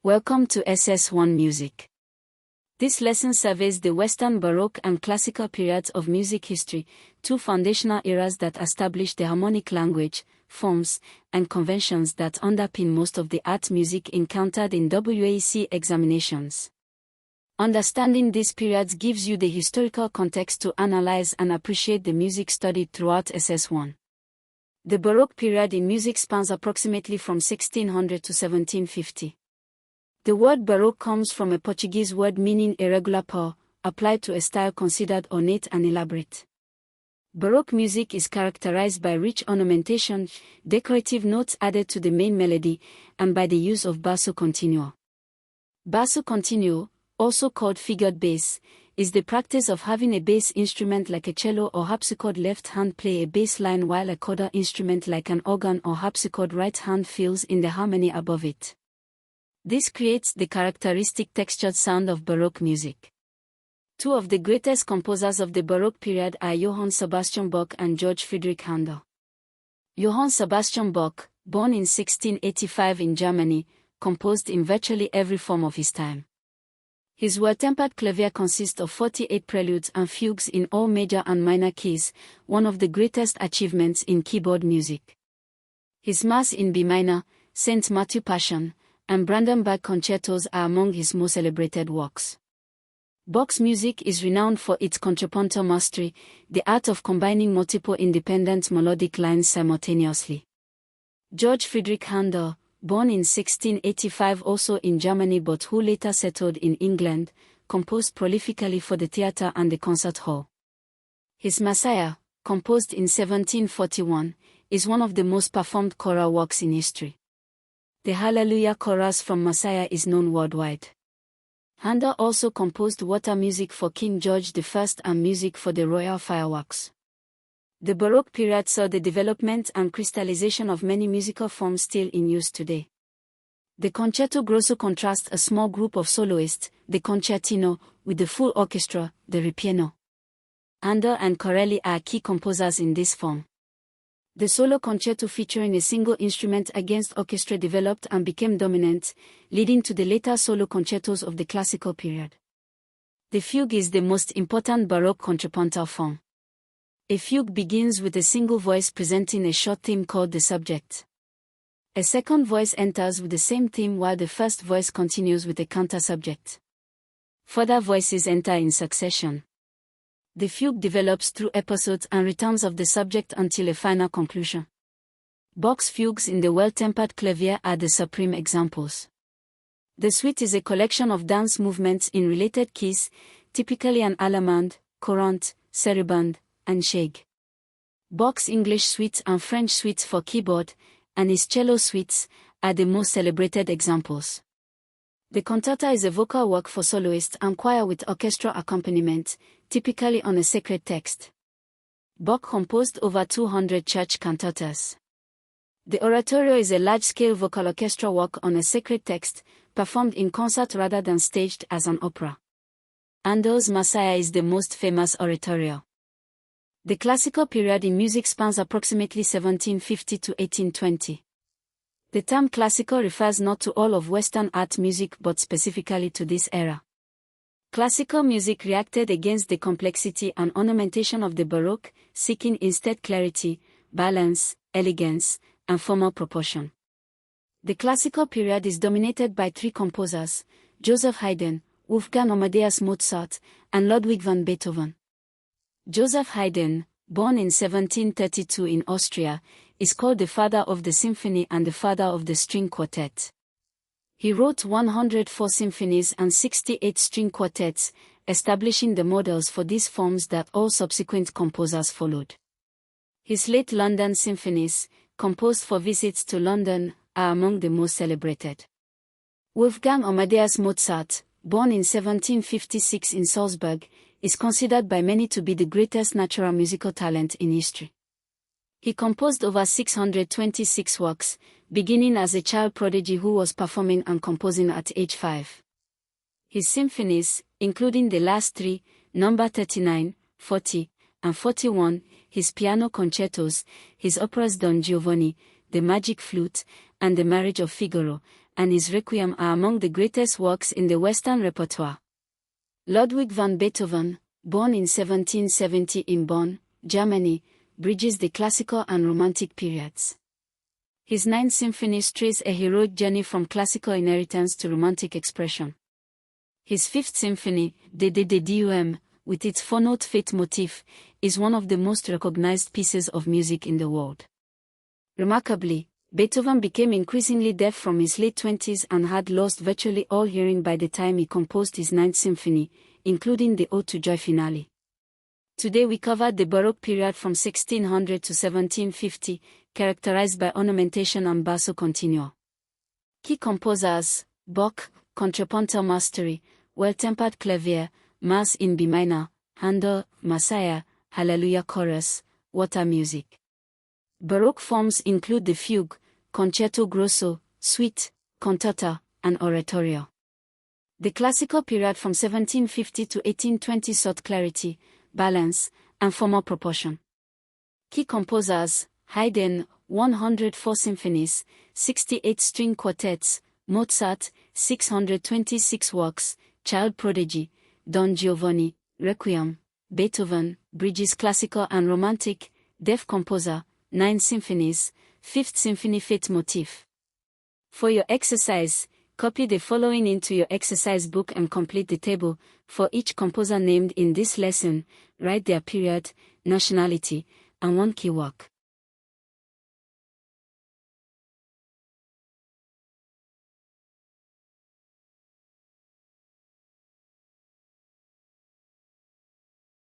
Welcome to SS1 Music. This lesson surveys the Western Baroque and Classical periods of music history, two foundational eras that established the harmonic language, forms, and conventions that underpin most of the art music encountered in WAEC examinations. Understanding these periods gives you the historical context to analyze and appreciate the music studied throughout SS1. The Baroque period in music spans approximately from 1600 to 1750. The word Baroque comes from a Portuguese word meaning irregular pour, applied to a style considered ornate and elaborate. Baroque music is characterized by rich ornamentation, decorative notes added to the main melody, and by the use of basso continuo. Basso continuo, also called figured bass, is the practice of having a bass instrument like a cello or harpsichord left hand play a bass line while a coda instrument like an organ or harpsichord right hand fills in the harmony above it. This creates the characteristic textured sound of Baroque music. Two of the greatest composers of the Baroque period are Johann Sebastian Bach and Georg Friedrich Handel. Johann Sebastian Bach, born in 1685 in Germany, composed in virtually every form of his time. His well-tempered clavier consists of 48 preludes and fugues in all major and minor keys, one of the greatest achievements in keyboard music. His Mass in B minor, St. Matthew Passion, and Brandenburg concertos are among his most celebrated works. Bach's music is renowned for its contrapuntal mastery, the art of combining multiple independent melodic lines simultaneously. Georg Friedrich Handel, born in 1685 also in Germany but who later settled in England, composed prolifically for the theatre and the concert hall. His Messiah, composed in 1741, is one of the most performed choral works in history. The Hallelujah chorus from Messiah is known worldwide. Handel also composed water music for King George I and music for the royal fireworks. The Baroque period saw the development and crystallization of many musical forms still in use today. The concerto grosso contrasts a small group of soloists, the concertino, with the full orchestra, the ripieno. Handel and Corelli are key composers in this form. The solo concerto featuring a single instrument against orchestra developed and became dominant, leading to the later solo concertos of the classical period. The fugue is the most important Baroque contrapuntal form. A fugue begins with a single voice presenting a short theme called the subject. A second voice enters with the same theme while the first voice continues with a counter-subject. Further voices enter in succession. The fugue develops through episodes and returns of the subject until a final conclusion. Bach's fugues in the well-tempered clavier are the supreme examples. The suite is a collection of dance movements in related keys, typically an allemande, courante, sarabande, and shake. Bach's English suite and French suites for keyboard, and his cello suites, are the most celebrated examples. The cantata is a vocal work for soloist and choir with orchestral accompaniment, typically on a sacred text. Bach composed over 200 church cantatas. The oratorio is a large-scale vocal orchestral work on a sacred text, performed in concert rather than staged as an opera. Handel's Messiah is the most famous oratorio. The classical period in music spans approximately 1750 to 1820. The term classical refers not to all of Western art music but specifically to this era. Classical music reacted against the complexity and ornamentation of the Baroque, seeking instead clarity, balance, elegance, and formal proportion. The classical period is dominated by three composers: Joseph Haydn, Wolfgang Amadeus Mozart, and Ludwig van Beethoven. Joseph Haydn, born in 1732 in Austria, is called the father of the symphony and the father of the string quartet. He wrote 104 symphonies and 68 string quartets, establishing the models for these forms that all subsequent composers followed. His late London symphonies, composed for visits to London, are among the most celebrated. Wolfgang Amadeus Mozart, born in 1756 in Salzburg, is considered by many to be the greatest natural musical talent in history. He composed over 626 works, beginning as a child prodigy who was performing and composing at age 5. His symphonies, including the last three, number 39, 40, and 41, his piano concertos, his operas Don Giovanni, The Magic Flute, and The Marriage of Figaro, and his Requiem are among the greatest works in the Western repertoire. Ludwig van Beethoven, born in 1770 in Bonn, Germany, bridges the classical and romantic periods. His 9th symphony traces a heroic journey from classical inheritance to romantic expression. His 5th symphony, DDD-DUM, with its 4-note fate motif, is one of the most recognized pieces of music in the world. Remarkably, Beethoven became increasingly deaf from his late 20s and had lost virtually all hearing by the time he composed his 9th symphony, including the Ode to Joy finale. Today we covered the Baroque period from 1600 to 1750, characterized by ornamentation and basso continuo. Key composers: Bach, contrapuntal mastery, well-tempered clavier, Mass in B minor, Handel, Messiah, Hallelujah chorus, water music. Baroque forms include the fugue, concerto grosso, suite, cantata, and oratorio. The classical period from 1750 to 1820 sought clarity, balance, and formal proportion. Key composers: Haydn, 104 symphonies, 68 string quartets, Mozart, 626 works, Child Prodigy, Don Giovanni, Requiem, Beethoven, bridges classical and romantic, deaf composer, 9 symphonies, 5th symphony fate motif. For your exercise, copy the following into your exercise book and complete the table. For each composer named in this lesson, write their period, nationality, and one key work.